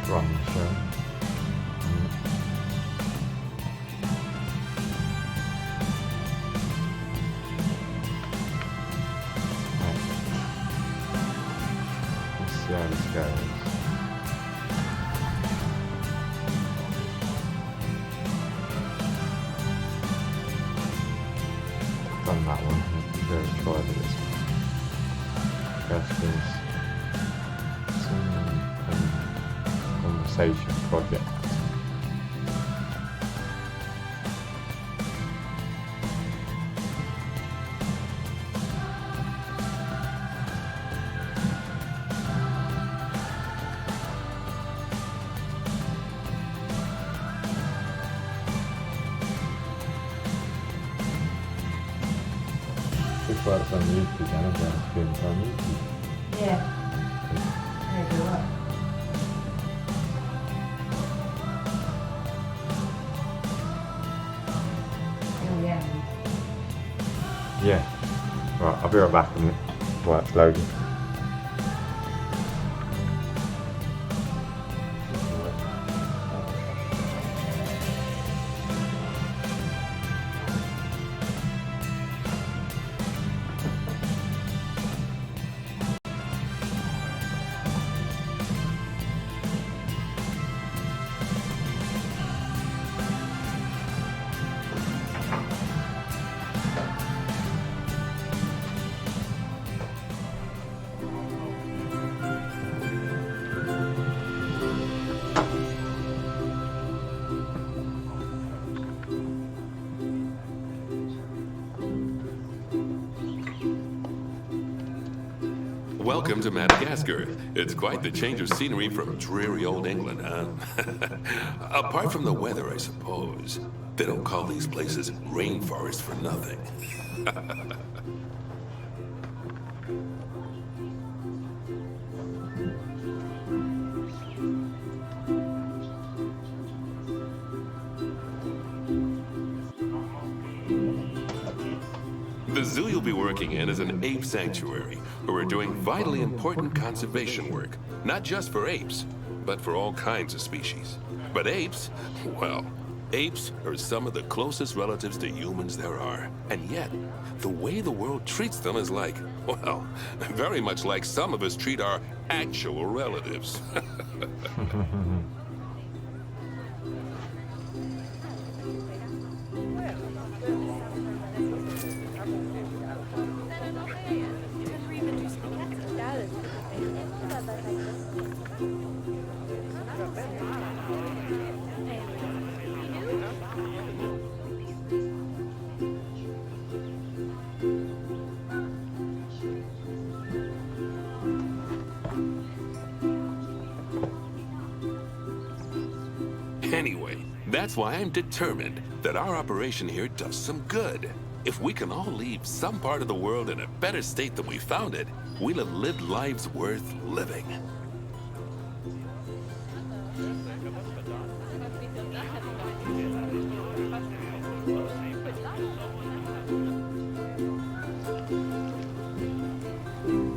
run the show. Right. Let's see how this goes. Done that one. Let's go try this one. Gasker's conversation project. This works on YouTube, and I'm going to on YouTube. Yeah. Yeah, do it. Oh, yeah. Yeah. Right, I'll be right back in a minute. Right, it's loading. Welcome to Madagascar. It's quite the change of scenery from dreary old England, huh? Apart from the weather, I suppose. They don't call these places rainforests for nothing. The zoo you'll be working in is an ape sanctuary, where we're doing vitally important conservation work. Not just for apes, but for all kinds of species. But apes, well, apes are some of the closest relatives to humans there are. And yet, the way the world treats them is like, well, very much like some of us treat our actual relatives. Anyway, that's why I'm determined that our operation here does some good. If we can all leave some part of the world in a better state than we found it, we'll have lived lives worth living.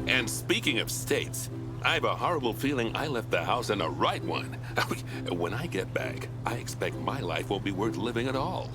And speaking of states, I have a horrible feeling I left the house in the right one. When I get back, I expect my life won't be worth living at all.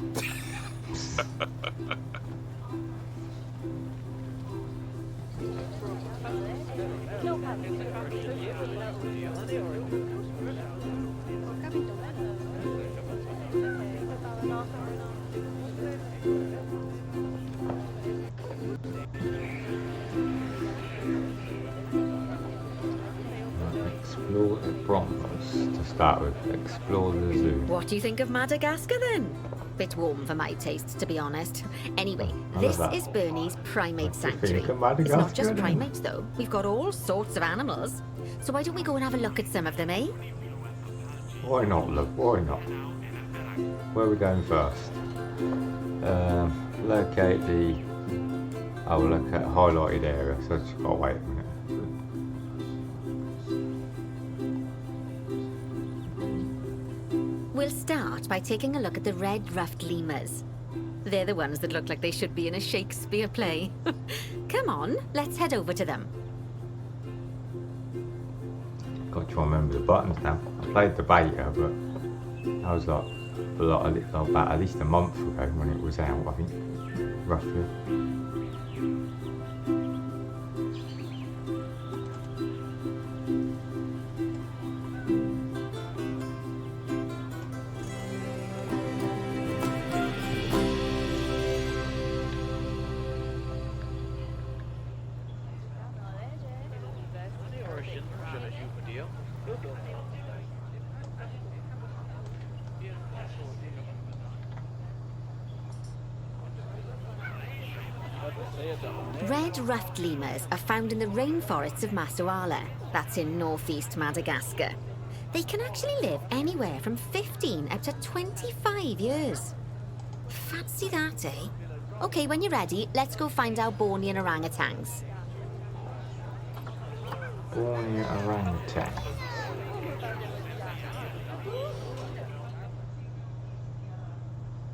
Explore the Broncos to start with. Explore the zoo. What do you think of Madagascar then? Bit warm for my taste, to be honest. Anyway, I love this that. is Bernie's primate What do you sanctuary. think of It's not Madagascar just then? primates though. We've got all sorts of animals. So why don't we go and have a look at some of them, eh? Why not, look? Why not? Where are we going first? Locate the... Oh, look at highlighted area, so just gotta wait a minute. We'll start by taking a look at the red-ruffed lemurs. They're the ones that look like they should be in a Shakespeare play. Come on, let's head over to them. got to remember the buttons now. I played the beta, but that was like about at least a month ago when it was out, I think, roughly. Red ruffed lemurs are found in the rainforests of Masoala, that's in northeast Madagascar. They can actually live anywhere from 15 up to 25 years. Fancy that, eh? Okay, when you're ready, let's go find our Bornean orangutans. Borneo orangutan.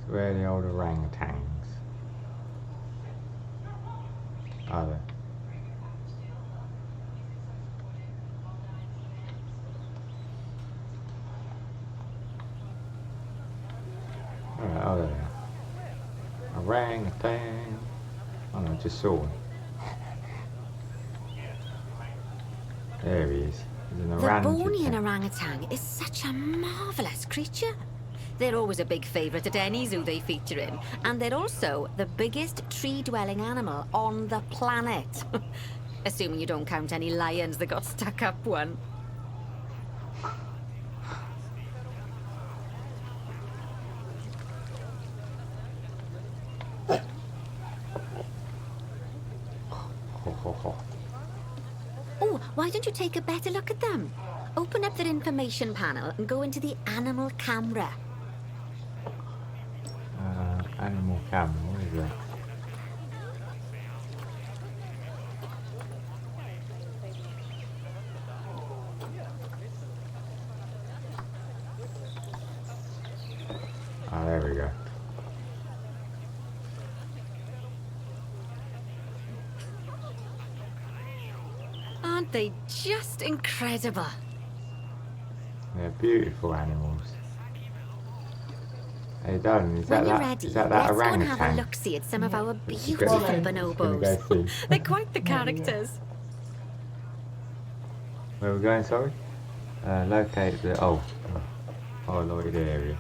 So where are the old orangutans? Are they? Alright, oh there they are. Orangutan. Oh no, I just saw one. There he is. He's an The orangutan. Bornean orangutan is such a marvellous creature. They're always a big favourite at any zoo they feature in, and they're also the biggest tree-dwelling animal on the planet. Assuming you don't count any lions that got stuck up one. Oh, why don't you take a better look at them? Open up their information panel and go into the animal camera. Animal camera, what is that? Oh, there we go. Aren't they just incredible? They're beautiful animals. Hey darling, is When that you're that? ready, Is that let's that go and orangutan? have a look-see at some of our Let's beautiful go- let's bonobos. go see. They're quite the characters. Where are we going, sorry? Locate the highlighted area.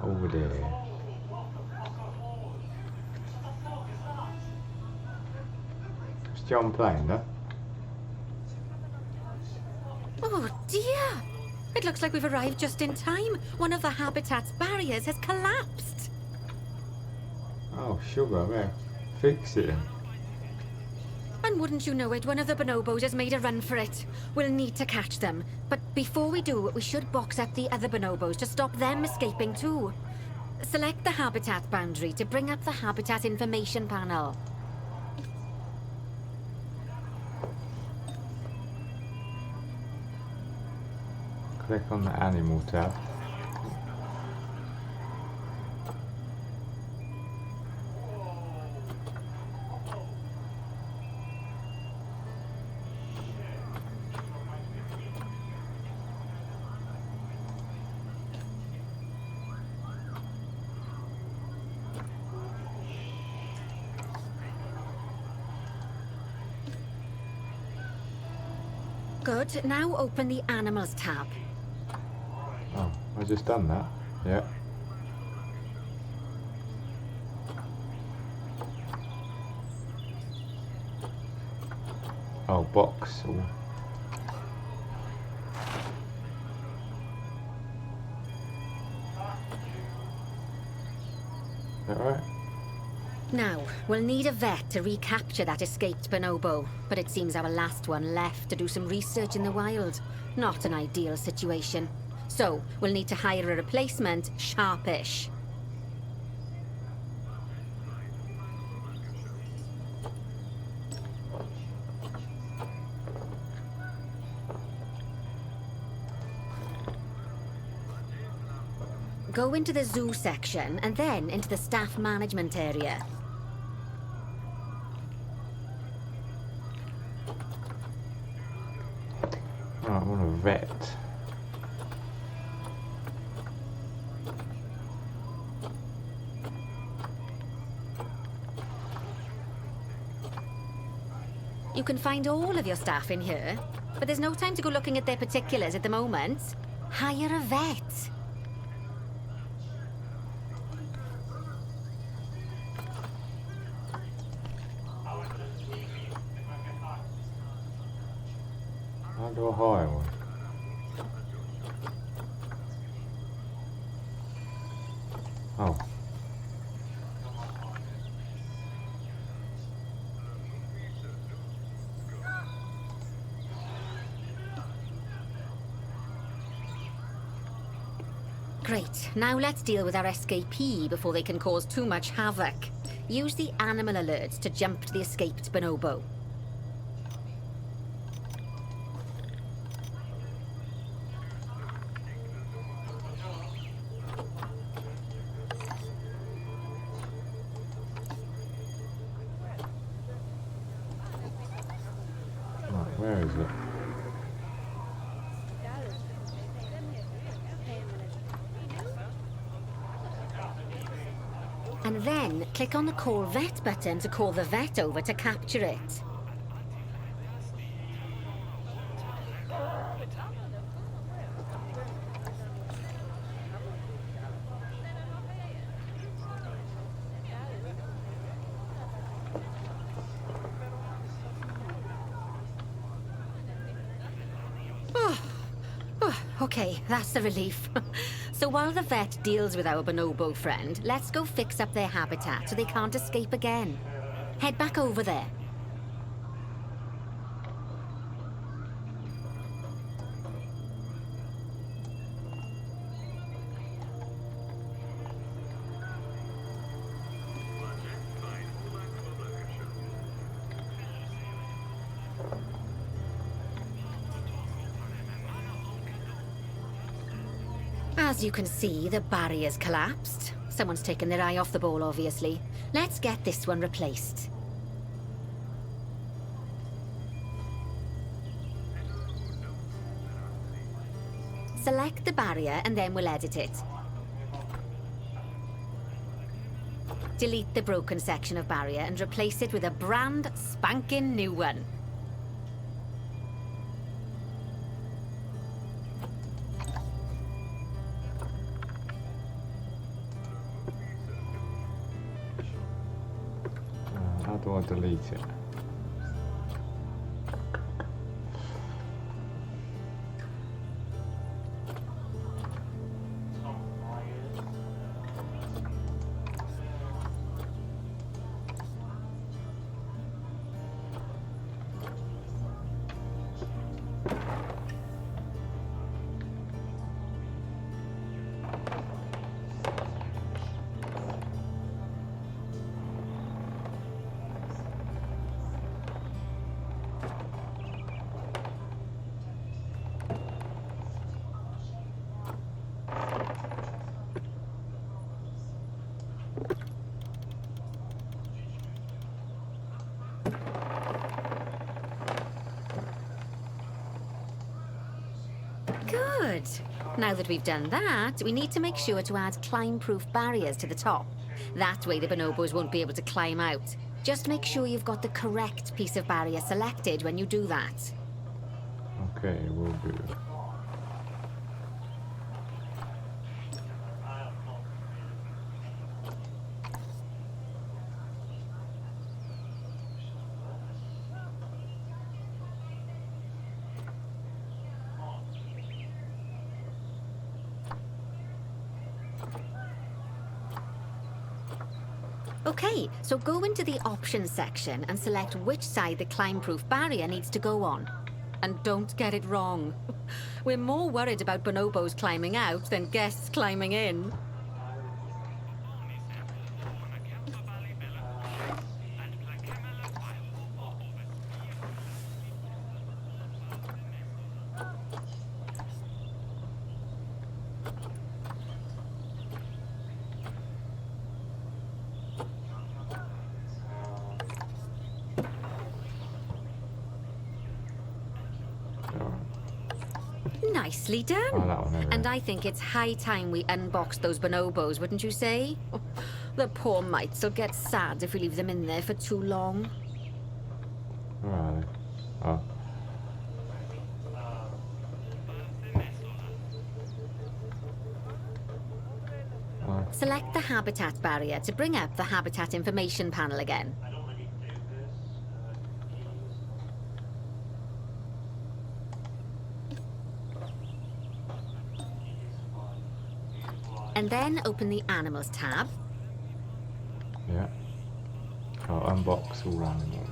Over there. Is John playing that? Oh dear! It looks like we've arrived just in time. One of the habitat's barriers has collapsed. Oh, sugar, there. Fix it. And wouldn't you know it, one of the bonobos has made a run for it. We'll need to catch them. But before we do, we should box up the other bonobos to stop them escaping too. Select the habitat boundary to bring up the habitat information panel. Click on the animal tab. Good, now open the animals tab. Oh, I just done that. Yeah. Oh, box. Ooh. Is that right? Now, we'll need a vet to recapture that escaped bonobo, but it seems our last one left to do some research in the wild. Not an ideal situation. So, we'll need to hire a replacement, sharpish. Go into the zoo section and then into the staff management area. Right, I want a vet. You can find all of your staff in here, but there's no time to go looking at their particulars at the moment. Hire a vet. How do I hire one? Oh. Great. Now let's deal with our escapee before they can cause too much havoc. Use the animal alerts to jump to the escaped bonobo. Right, where is it? And then click on the Call Vet button to call the vet over to capture it. Okay, that's a relief. So while the vet deals with our bonobo friend, let's go fix up their habitat so they can't escape again. Head back over there. As you can see, the barrier's collapsed. Someone's taken their eye off the ball, obviously. Let's get this one replaced. Select the barrier and then we'll edit it. Delete the broken section of barrier and replace it with a brand spanking new one. How do I delete it? Good. Now that we've done that, we need to make sure to add climb-proof barriers to the top. That way the bonobos won't be able to climb out. Just make sure you've got the correct piece of barrier selected when you do that. Okay, will do. Okay, so go into the options section and select which side the climb-proof barrier needs to go on. And don't get it wrong. We're more worried about bonobos climbing out than guests climbing in. Nicely done. Oh, that one over And there. I think it's high time we unboxed those bonobos, wouldn't you say? The poor mites will get sad if we leave them in there for too long. Where are they? Oh. Oh. Select the habitat barrier to bring up the habitat information panel again. And then open the Animals tab. Yeah. I'll unbox all animals.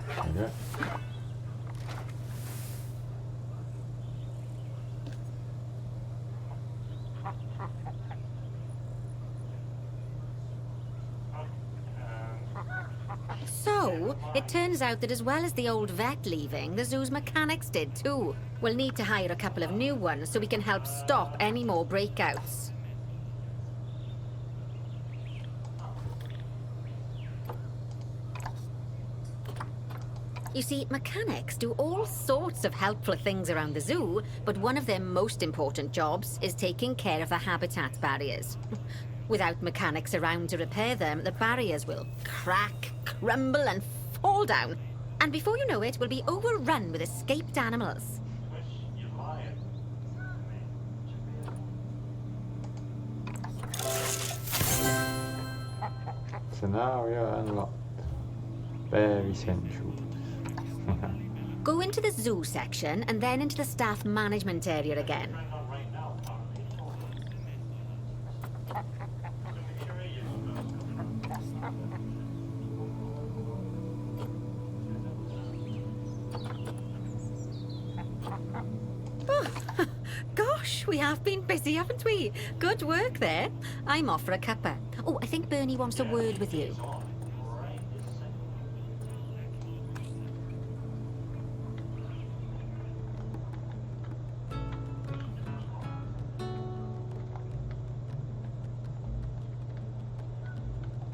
There we go. So, it turns out that as well as the old vet leaving, the zoo's mechanics did too. We'll need to hire a couple of new ones so we can help stop any more breakouts. You see, mechanics do all sorts of helpful things around the zoo, but one of their most important jobs is taking care of the habitat barriers. Without mechanics around to repair them, the barriers will crack, crumble, and fall down. And before you know it, we'll be overrun with escaped animals. Scenario unlocked. Bear Essentials. Go into the zoo section and then into the staff management area again. Oh, gosh, we have been busy, haven't we? Good work there. I'm off for a cuppa. Oh, I think Bernie wants a word with you.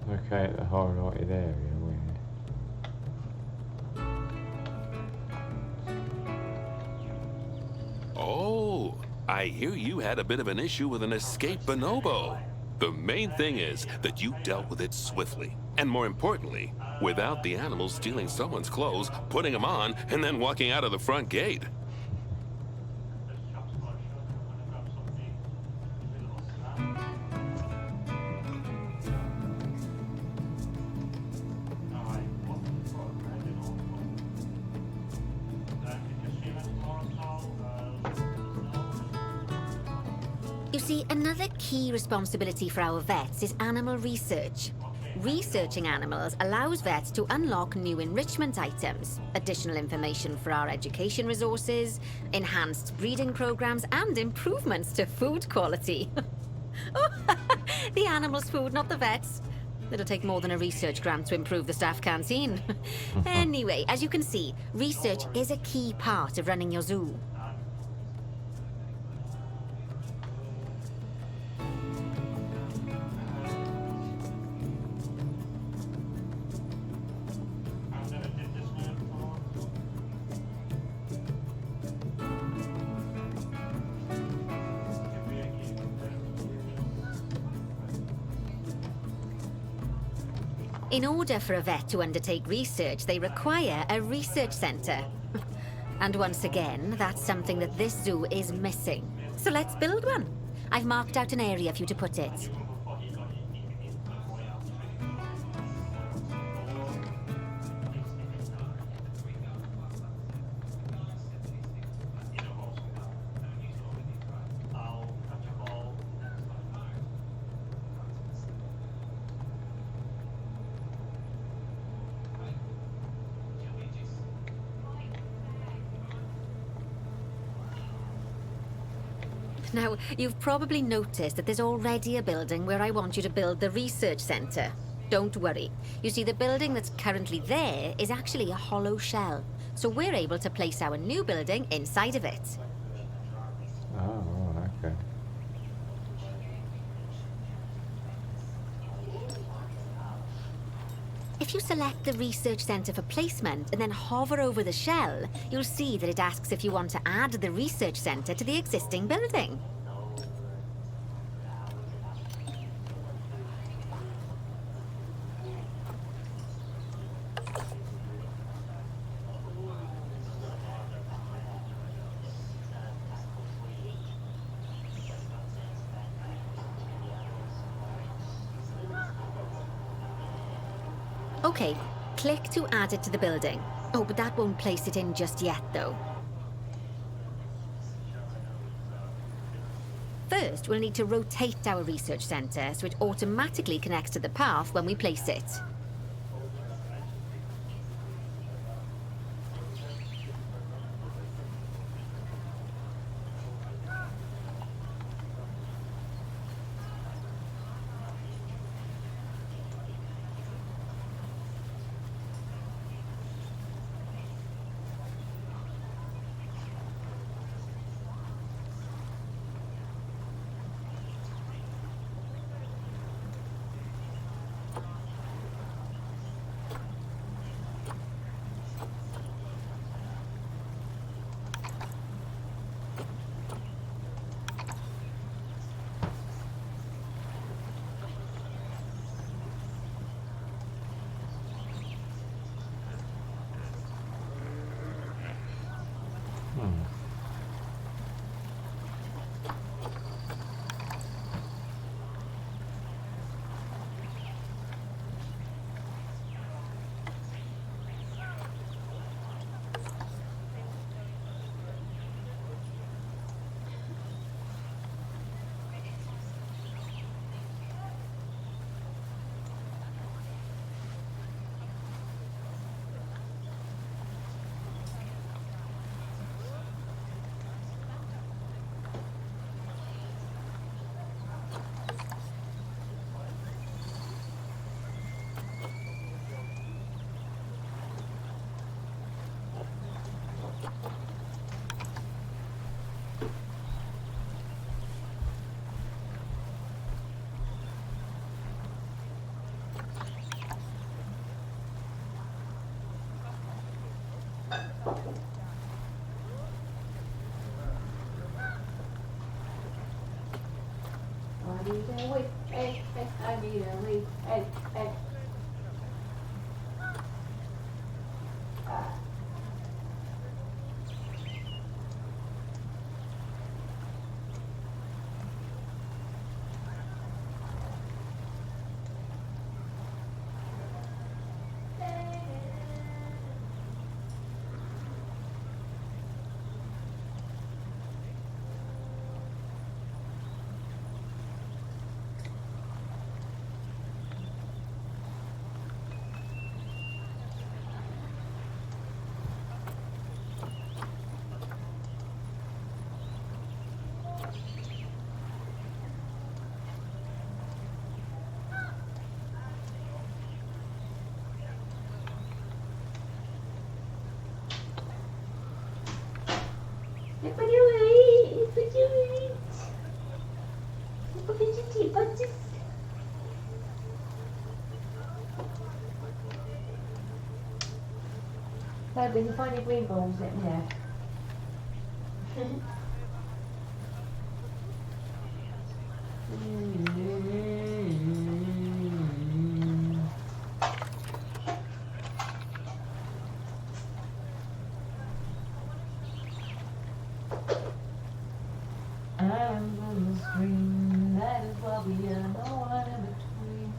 Locate the highlighted area where. Oh, I hear you had a bit of an issue with an escaped bonobo. The main thing is that you dealt with it swiftly. And more importantly, without the animal stealing someone's clothes, putting them on, and then walking out of the front gate. You see, another key responsibility for our vets is animal research. Researching animals allows vets to unlock new enrichment items, additional information for our education resources, enhanced breeding programs, and improvements to food quality. Oh, the animals' food, not the vets. It'll take more than a research grant to improve the staff canteen. Anyway, as you can see, research is a key part of running your zoo. In order for a vet to undertake research, they require a research centre. And once again, that's something that this zoo is missing. So let's build one. I've marked out an area for you to put it. Now, you've probably noticed that there's already a building where I want you to build the research centre. Don't worry. You see, the building that's currently there is actually a hollow shell. So we're able to place our new building inside of it. Oh, right, okay. If you select the research centre for placement and then hover over the shell, you'll see that it asks if you want to add the research centre to the existing building. Okay, click to add it to the building. Oh, but that won't place it in just yet, though. First, we'll need to rotate our research centre so it automatically connects to the path when we place it. I need a wee, hey, hey, I need a wee, hey, hey. Look what you eat, look what you eat. Look what you eat, bunches. So when you find your green balls, let me know. I'm gonna scream, that is what we are, no one in between.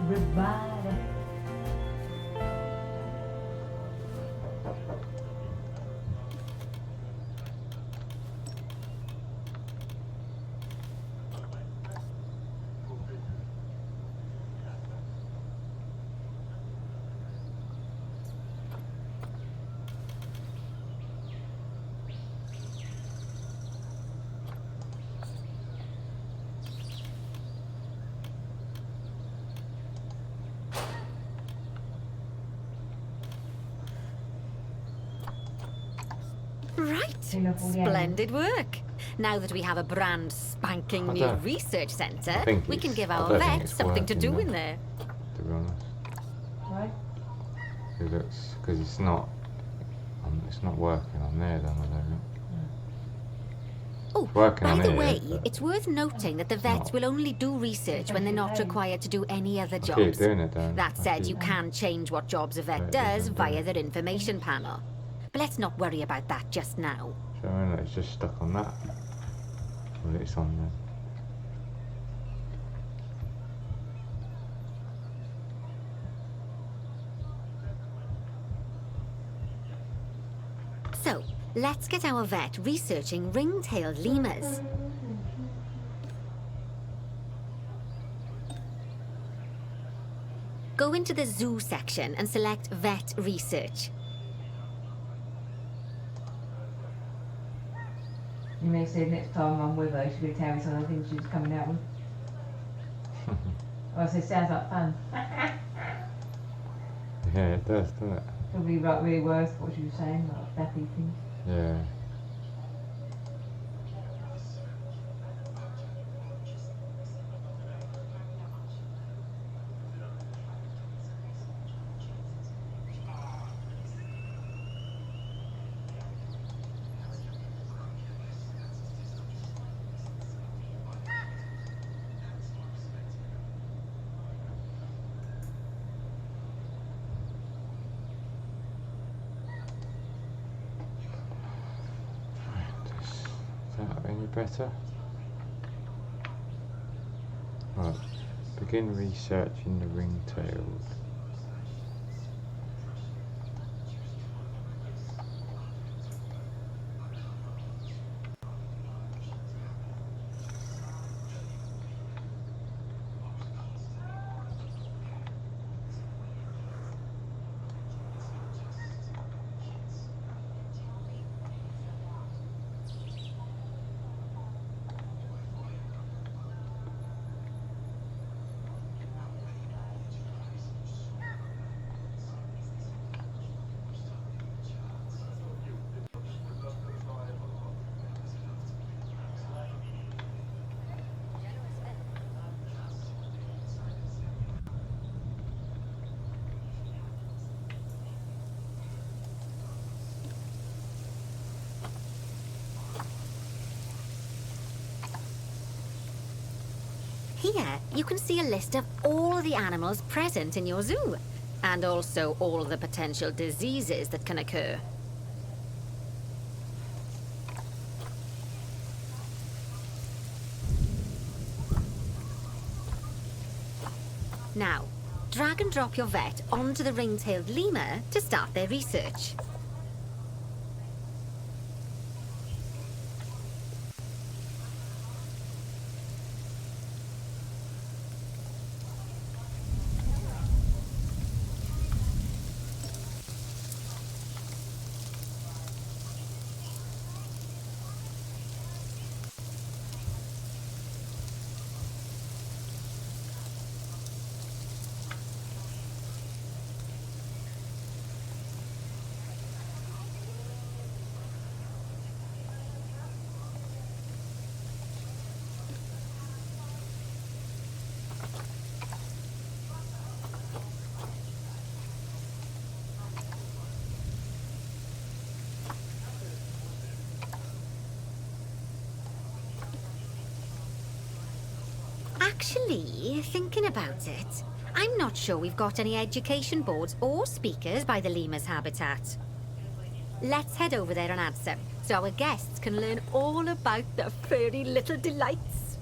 everybody. Right. Splendid work. Now that we have a brand spanking I new don't- research centre, think we can it's- give I our don't think vets it's something to working, do though. in there. To be honest, Right? because it's not working on there. Then I don't think. Oh, Working by on the here, way, but it's worth noting that the vets not. will only do research when they're not required to do any other I keep jobs. doing it, Dan. That I said, keep- you can change what jobs a vet Right, does yeah, via yeah. their information panel. But let's not worry about that just now. So I know it's just stuck on that. Well, it's on there. So, let's get our vet researching ring-tailed lemurs. Go into the zoo section and select vet research. You may say next time I'm with her, she's going to tell me some of the things she was coming out with. I said, sounds like fun. Yeah, it does, doesn't it? Probably like really worth what she was saying, like dappy things. Yeah. Is that any better? Right. Begin researching the ring-tailed. Here, you can see a list of all the animals present in your zoo, and also all the potential diseases that can occur. Now, drag and drop your vet onto the ring-tailed lemur to start their research. Actually, thinking about it, I'm not sure we've got any education boards or speakers by the lemur's habitat. Let's head over there and add some, so our guests can learn all about the furry little delights.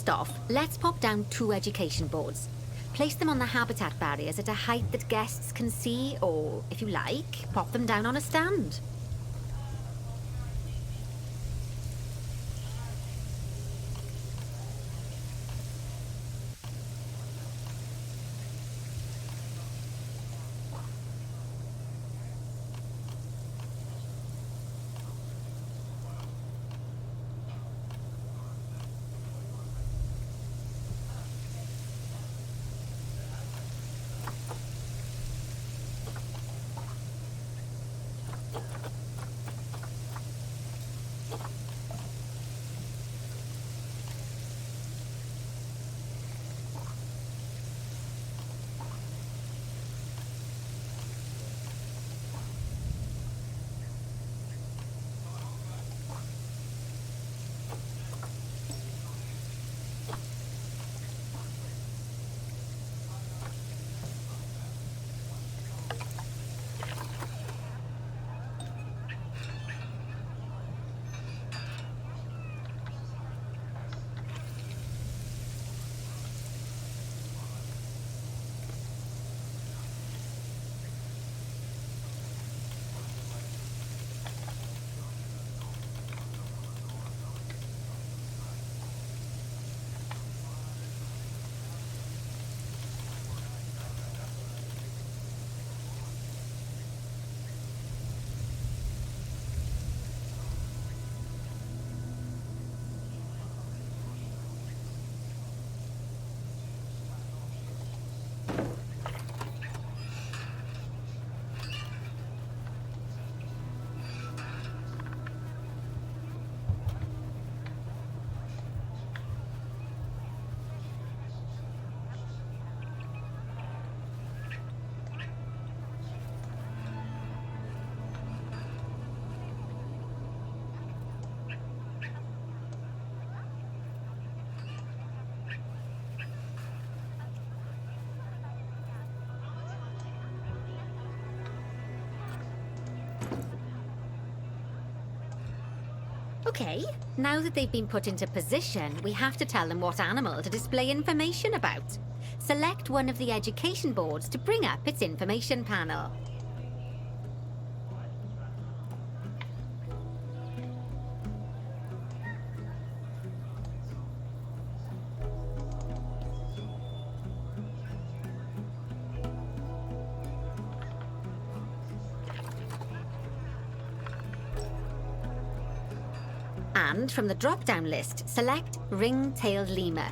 First off, let's pop down 2 education boards. Place them on the habitat barriers at a height that guests can see, or, if you like, pop them down on a stand. Okay, now that they've been put into position, we have to tell them what animal to display information about. Select one of the education boards to bring up its information panel. And from the drop-down list, select ring-tailed lemur.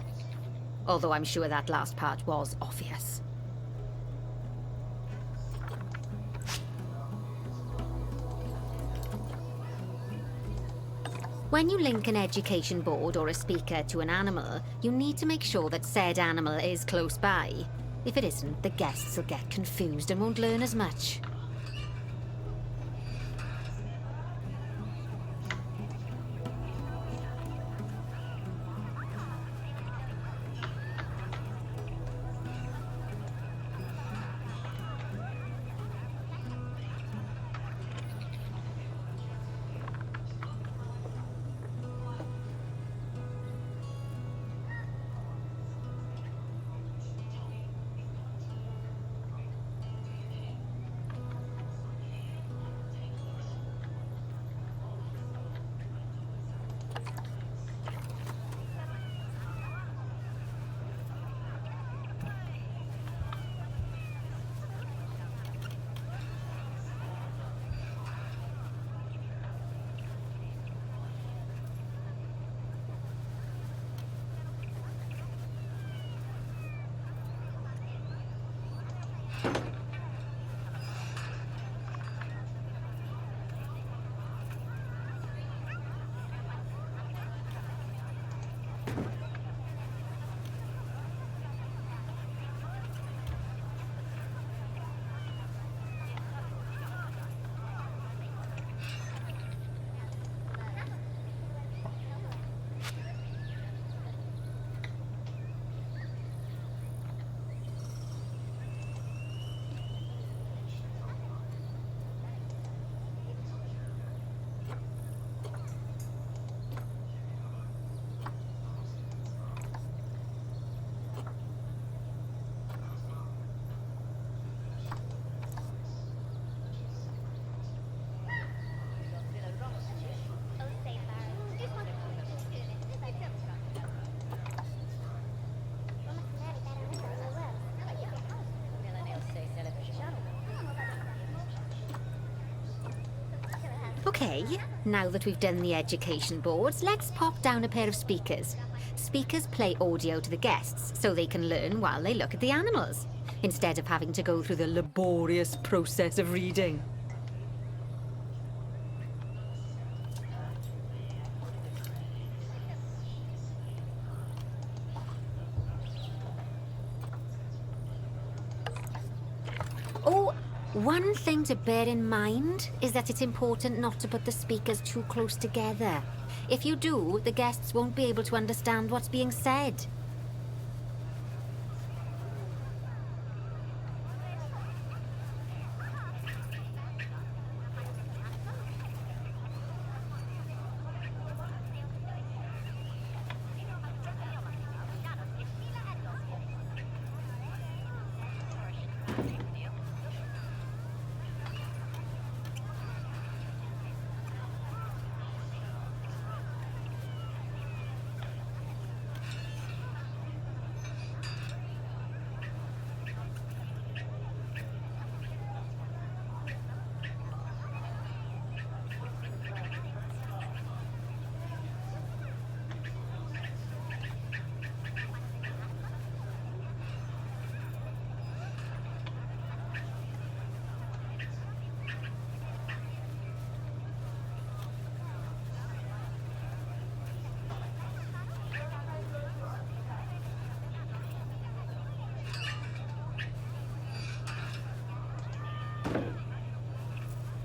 Although I'm sure that last part was obvious. When you link an education board or a speaker to an animal, you need to make sure that said animal is close by. If it isn't, the guests will get confused and won't learn as much. Okay, now that we've done the education boards, let's pop down a pair of speakers. Speakers play audio to the guests so they can learn while they look at the animals, instead of having to go through the laborious process of reading. Oh, one thing to bear in mind is that it's important not to put the speakers too close together. If you do, the guests won't be able to understand what's being said.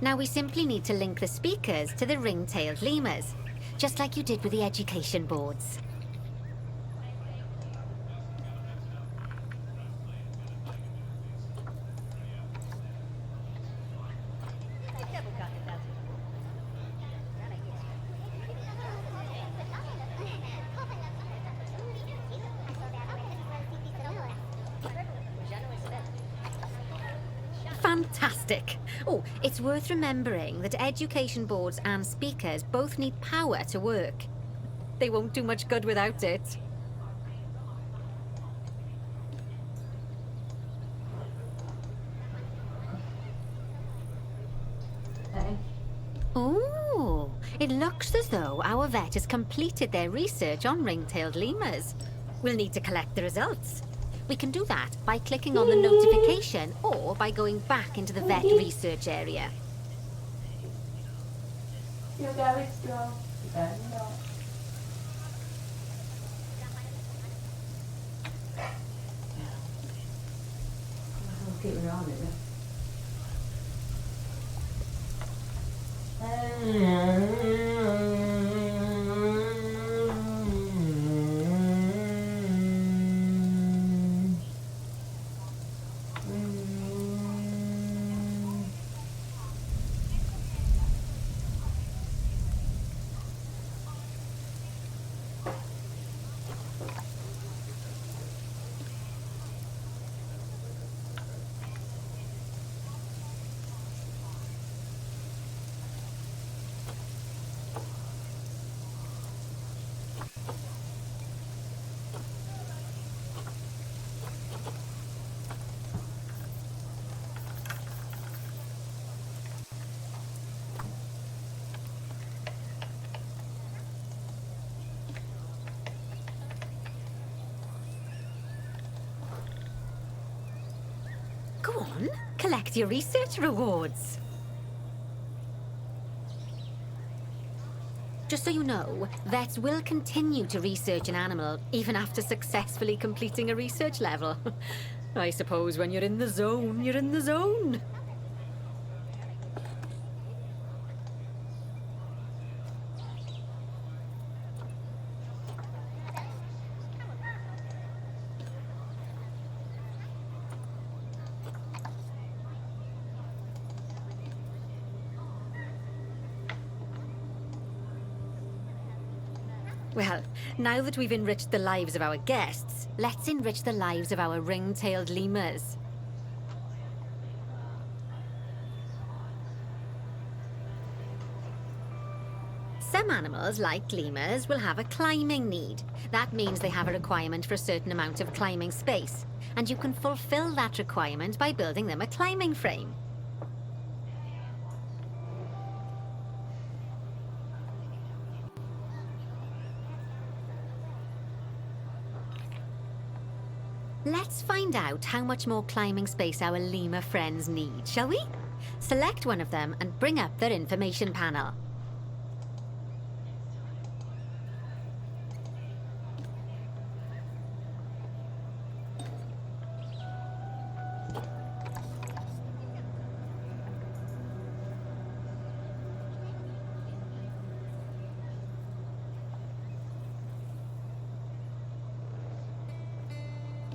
Now we simply need to link the speakers to the ring-tailed lemurs, just like you did with the education boards. Fantastic! Oh, it's worth remembering that education boards and speakers both need power to work. They won't do much good without it. Oh, it looks as though our vet has completed their research on ring-tailed lemurs. We'll need to collect the results. We can do that by clicking on the notification or by going back into the vet research area. Chưa ra biết chưa? Để đâu? Kiểu đó vậy đó. Go on, collect your research rewards. Just so you know, vets will continue to research an animal even after successfully completing a research level. I suppose when you're in the zone, you're in the zone. Well, now that we've enriched the lives of our guests, let's enrich the lives of our ring-tailed lemurs. Some animals, like lemurs, will have a climbing need. That means they have a requirement for a certain amount of climbing space, and you can fulfill that requirement by building them a climbing frame. find out how much more climbing space our lemur friends need, shall we? Select one of them and bring up their information panel.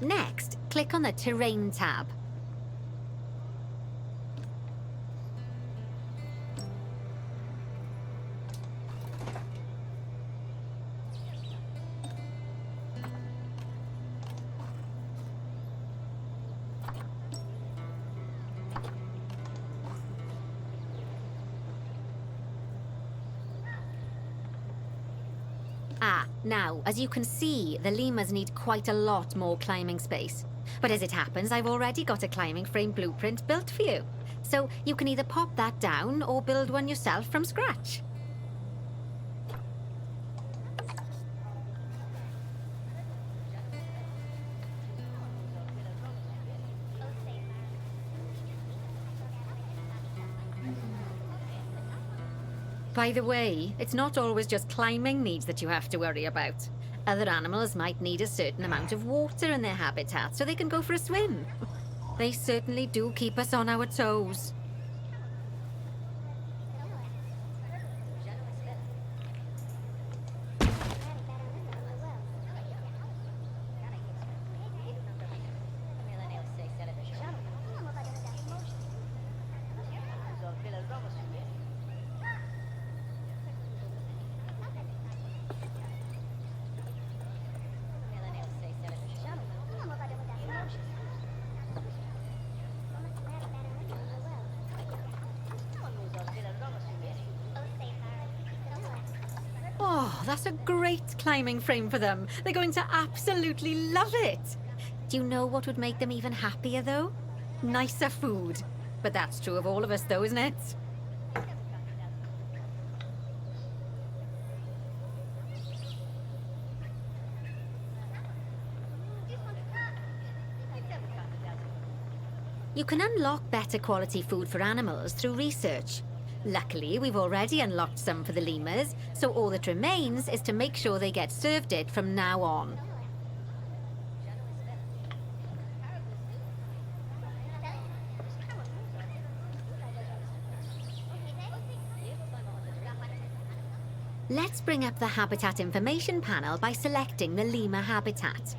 Next, click on the Terrain tab. Now, as you can see, the lemurs need quite a lot more climbing space. But as it happens, I've already got a climbing frame blueprint built for you. So you can either pop that down or build one yourself from scratch. By the way, it's not always just climbing needs that you have to worry about. Other animals might need a certain amount of water in their habitat so they can go for a swim. They certainly do keep us on our toes. Oh, that's a great climbing frame for them. They're going to absolutely love it. Do you know what would make them even happier, though? Nicer food. But that's true of all of us, though, isn't it? You can unlock better quality food for animals through research. Luckily, we've already unlocked some for the lemurs, so all that remains is to make sure they get served it from now on. Let's bring up the habitat information panel by selecting the lemur habitat.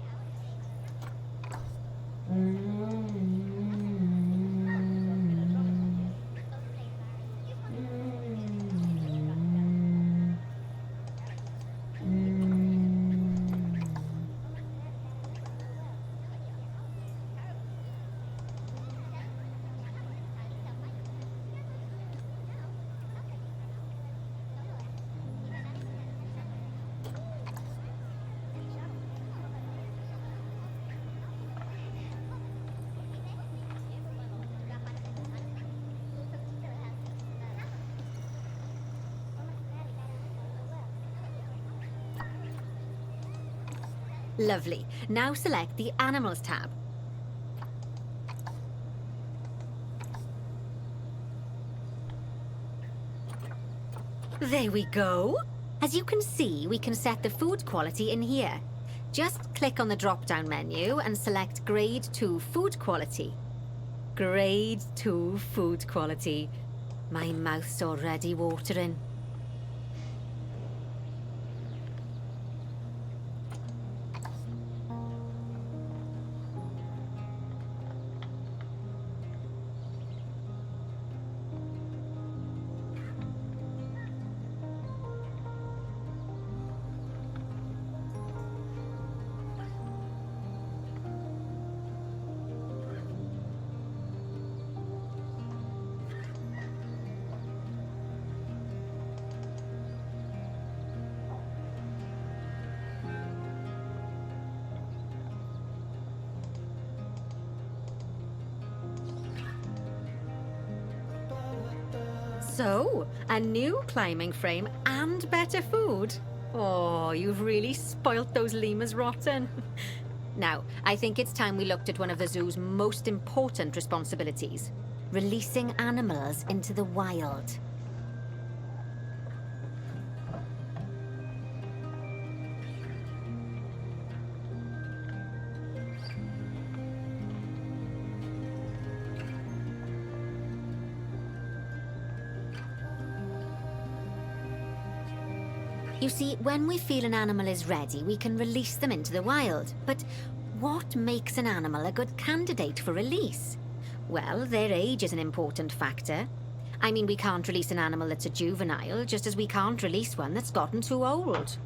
Lovely. Now select the Animals tab. There we go. As you can see, we can set the food quality in here. Just click on the drop-down menu and select Grade 2 Food Quality. Grade 2 Food Quality. My mouth's already watering. So, a new climbing frame and better food. Oh, you've really spoilt those lemurs rotten. Now, I think it's time we looked at one of the zoo's most important responsibilities. Releasing animals into the wild. You see, when we feel an animal is ready, we can release them into the wild. But what makes an animal a good candidate for release? Well, their age is an important factor. I mean, we can't release an animal that's a juvenile, just as we can't release one that's gotten too old.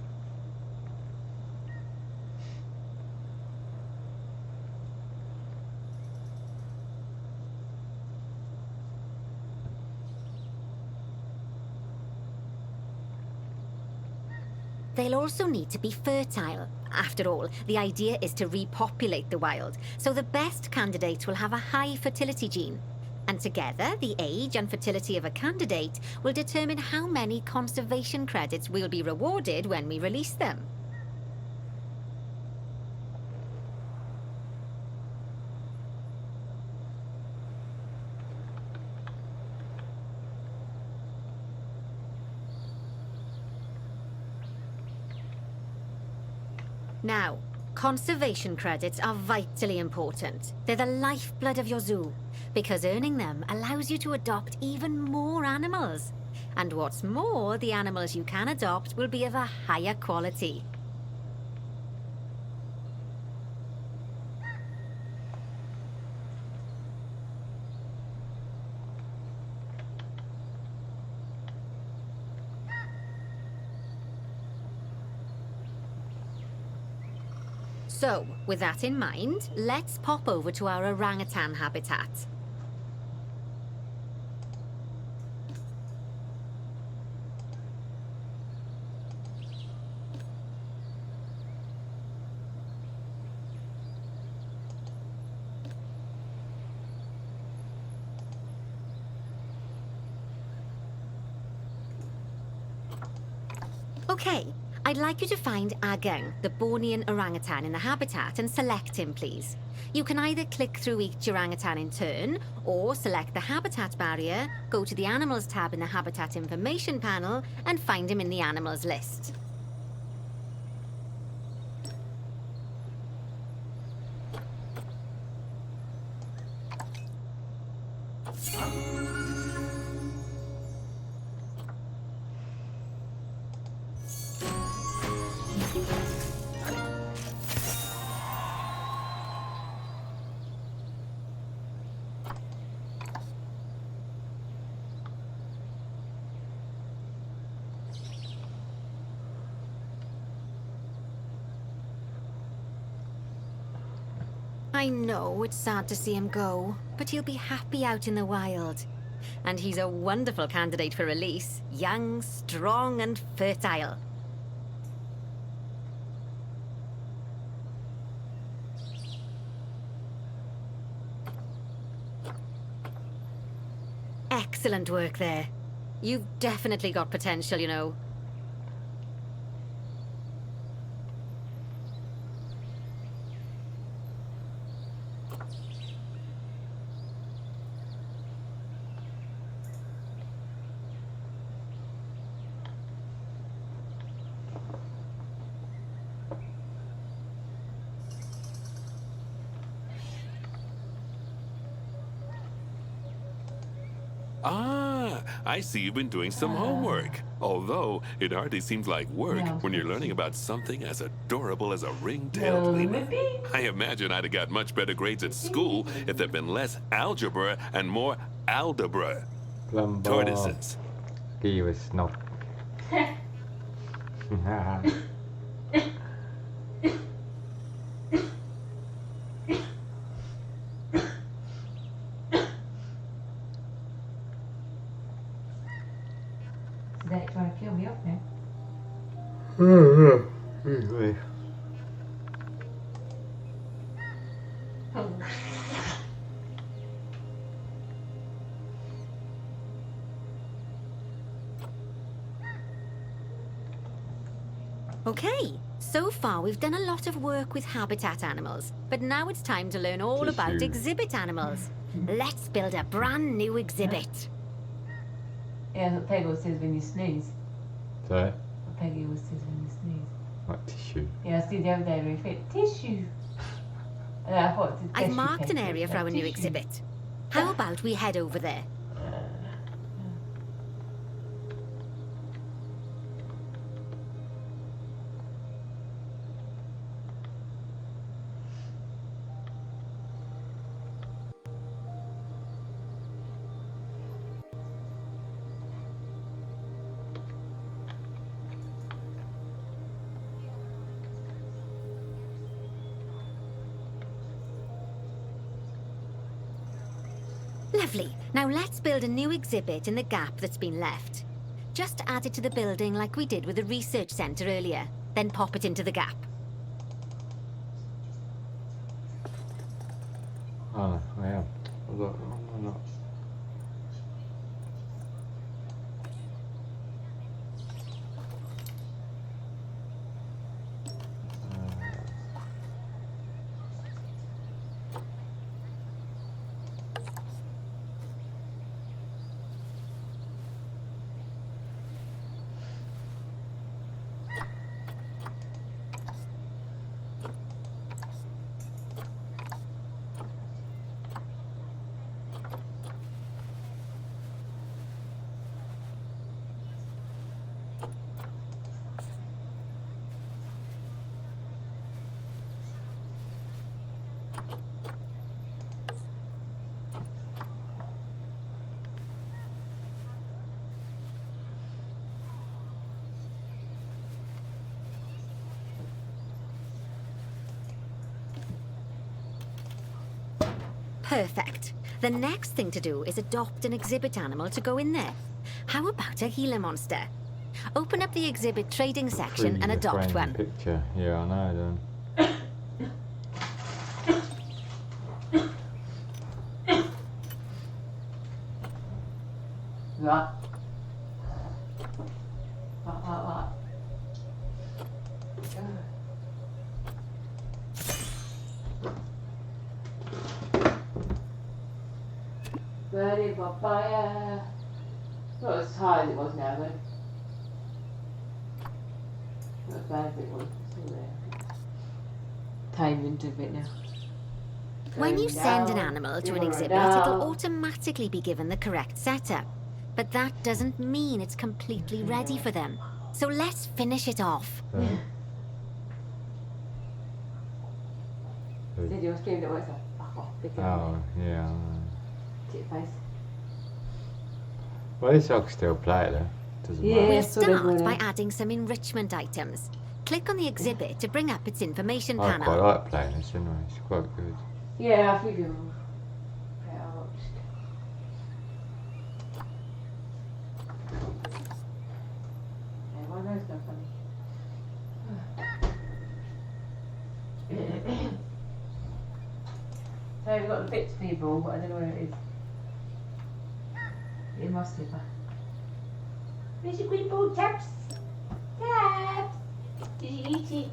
They'll also need to be fertile. After all, the idea is to repopulate the wild, so the best candidates will have a high fertility gene. And together, the age and fertility of a candidate will determine how many conservation credits will be rewarded when we release them. Now, conservation credits are vitally important. They're the lifeblood of your zoo, because earning them allows you to adopt even more animals. And what's more, the animals you can adopt will be of a higher quality. So, with that in mind, let's pop over to our orangutan habitat. Okay. I'd like you to find Agang, the Bornean orangutan in the habitat, and select him, please. You can either click through each orangutan in turn, or select the habitat barrier, go to the Animals tab in the Habitat Information panel, and find him in the Animals list. I know it's sad to see him go, but he'll be happy out in the wild. And he's a wonderful candidate for release. Young, strong, and fertile. Excellent work there. You've definitely got potential, you know. Ah, I see you've been doing some homework. Although, it hardly seems like work when you're learning about something as adorable as a ring-tailed lemur. I imagine I'd have got much better grades at school if there'd been less algebra and more aldebra. Tortoises. He was not. They're trying to kill me off now. Usually. Oh. Okay, So far, we've done a lot of work with habitat animals, but now it's time to learn all about Tissue. exhibit animals. Let's build a brand new exhibit. Yeah, that's what Peggy always says when you sneeze. So, What Peggy always says when you sneeze. what tissue? Yeah, I see the other day when he said, tissue. And I thought it's a I've tissue marked an paper, area it's for like our new tissue. exhibit. How about we head over there? Lovely. Now let's build a new exhibit in the gap that's been left. Just add it to the building like we did with the research centre earlier, then pop it into the gap. Oh, I am. Look, I'm not. Perfect. The next thing to do is adopt an exhibit animal to go in there. How about a Gila monster? Open up the exhibit trading section and Freeze the adopt frame one. Picture. Yeah, I know. Then. Right. Right. Birdie papaya. Not as high as it was now, though. Not as bad as it was. It's all there. Tamed into a bit now. When you Going send an down, animal to an going exhibit, down. it'll automatically be given the correct setup. But that doesn't mean it's completely ready for them. So let's finish it off. Did you scream that works? Fuck off. Big Oh, yeah. I know. tit face. Well, this I can still play it though. Doesn't Yeah. matter. We'll so they're start by gonna- adding some enrichment items. Click on the exhibit to bring up its information I quite panel. like playing this anyway. It's quite good. Yeah, I figure. Yeah, I watched. Yeah, why those go funny? So we've got the bits for your ball, but I don't know where it is. In my slipper. Where's your green ball, Tabs? Tabs! Did you eat it?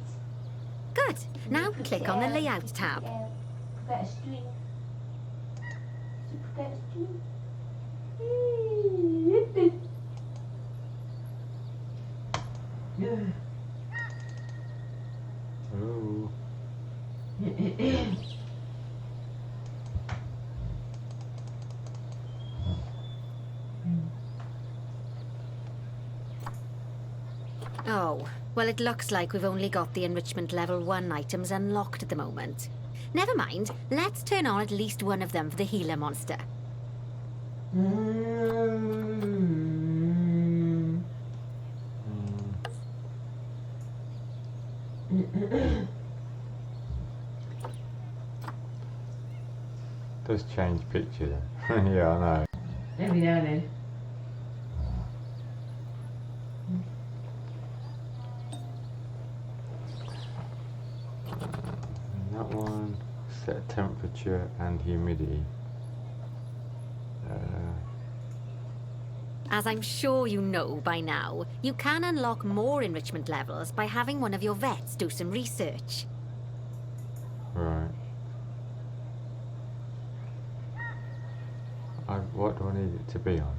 Good. Now click on the layout tab. Put that a string. Put that a string. Ooh. Oh, well, it looks like we've only got the enrichment level 1 items unlocked at the moment. Never mind, let's turn on at least one of them for the Gila monster. Does change picture then. Yeah, I know. Every now and then. And that one, set temperature and humidity. As I'm sure you know by now, you can unlock more enrichment levels by having one of your vets do some research. Right. What do I need it to be on?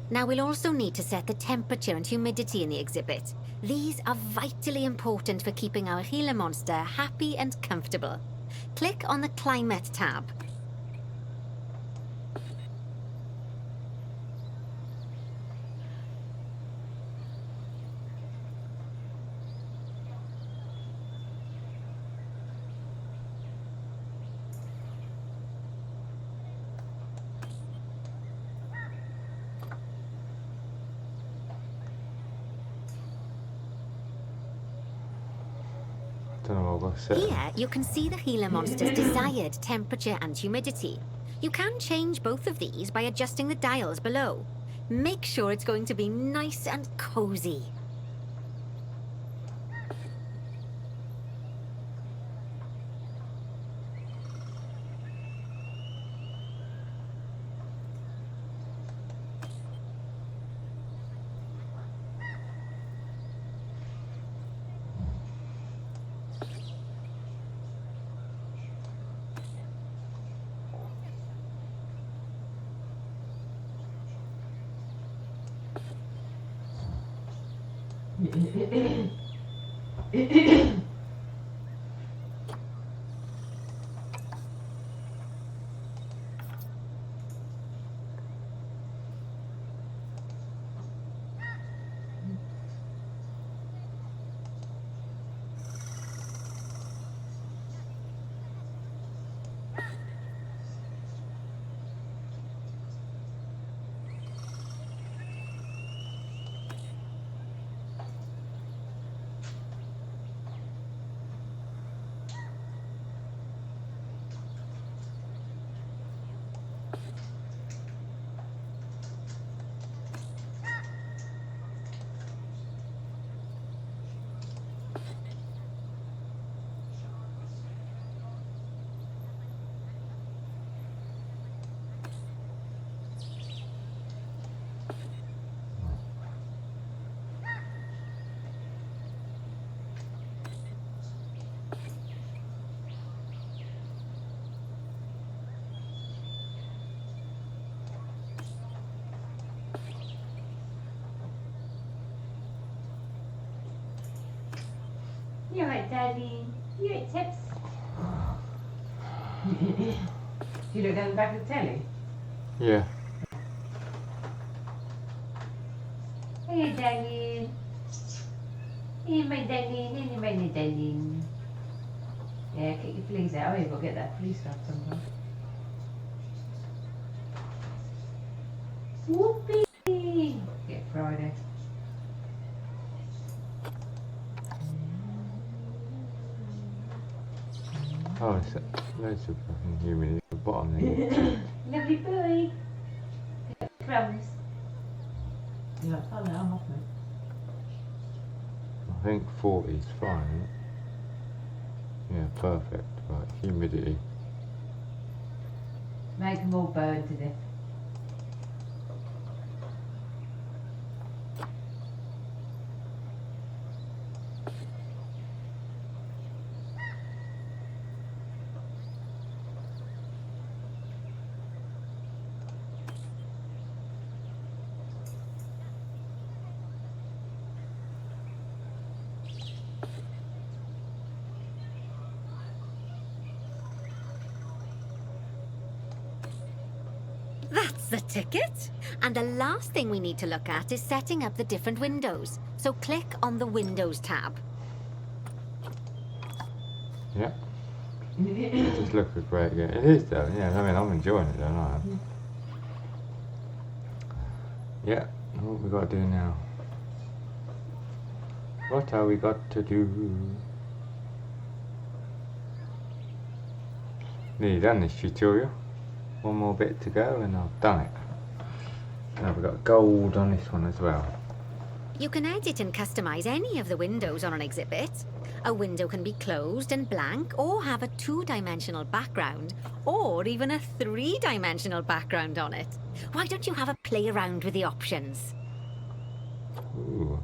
Now we'll also need to set the temperature and humidity in the exhibit. These are vitally important for keeping our Gila monster happy and comfortable. Click on the Climate tab. Don't know what I've got to set. Here, you can see the Gila monster's desired temperature and humidity. You can change both of these by adjusting the dials below. Make sure it's going to be nice and cozy. You alright, Daddy? You alright, Tips? You look down the back of the telly? Yeah. Hey, darling. Hey, my darling. Hey, my darling. Yeah, get your fleas out. Oh, you've got to get that flea stuff sometimes. Whoopee! Get Friday. Oh, it's loads of fucking humidity at the bottom there. Lovely boy. Crumbs. You're like, oh no, I'm off, mate. I think 40 is fine, isn't it? Yeah, perfect. Right, humidity. Make them all burn to death. That's the ticket. And the last thing we need to look at is setting up the different windows. So click on the Windows tab. Yeah. It just looks a great game. It is though, yeah. I mean, I'm enjoying it though, aren't I? Yeah, what we got to do now? What have we got to do? Nearly done this tutorial. One more bit to go and I've done it. Now we've got gold on this one as well. You can edit and customize any of the windows on an exhibit. A window can be closed and blank, or have a two-dimensional background, or even a three-dimensional background on it. Why don't you have a play around with the options. Ooh.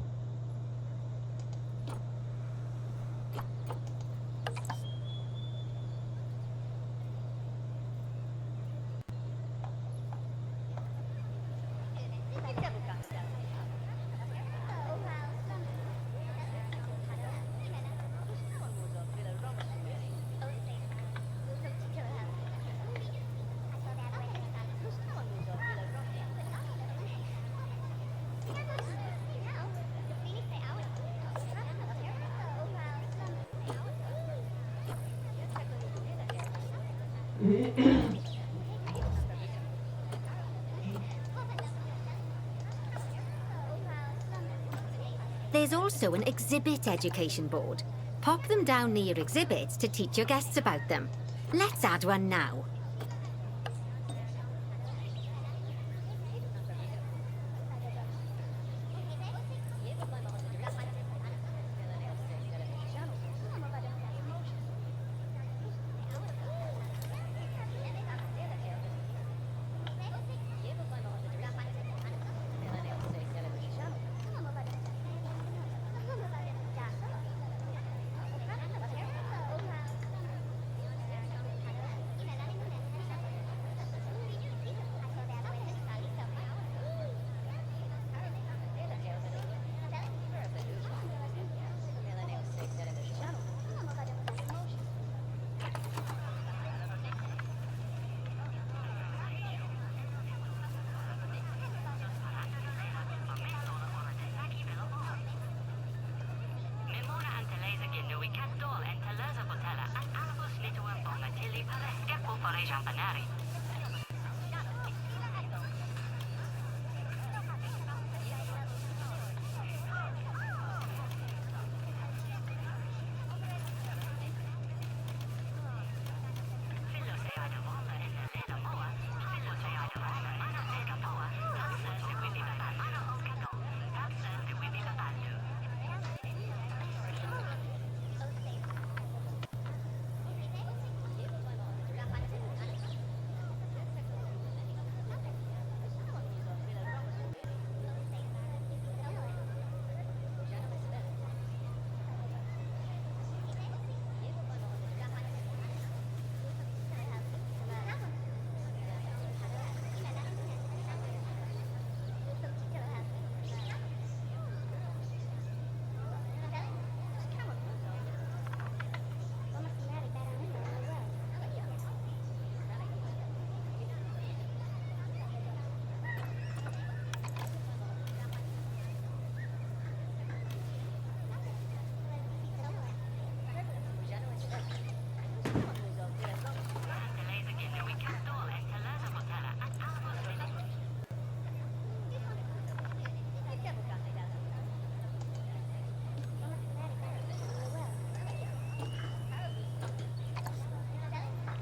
There's also an exhibit education board. Pop them down near your exhibits to teach your guests about them. Let's add one now.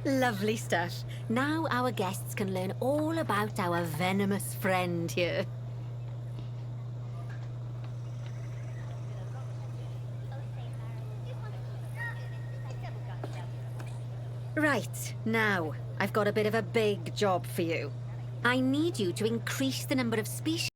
Lovely stuff. Now our guests can learn all about our venomous friend here. Right, now, I've got a bit of a big job for you. I need you to increase the number of species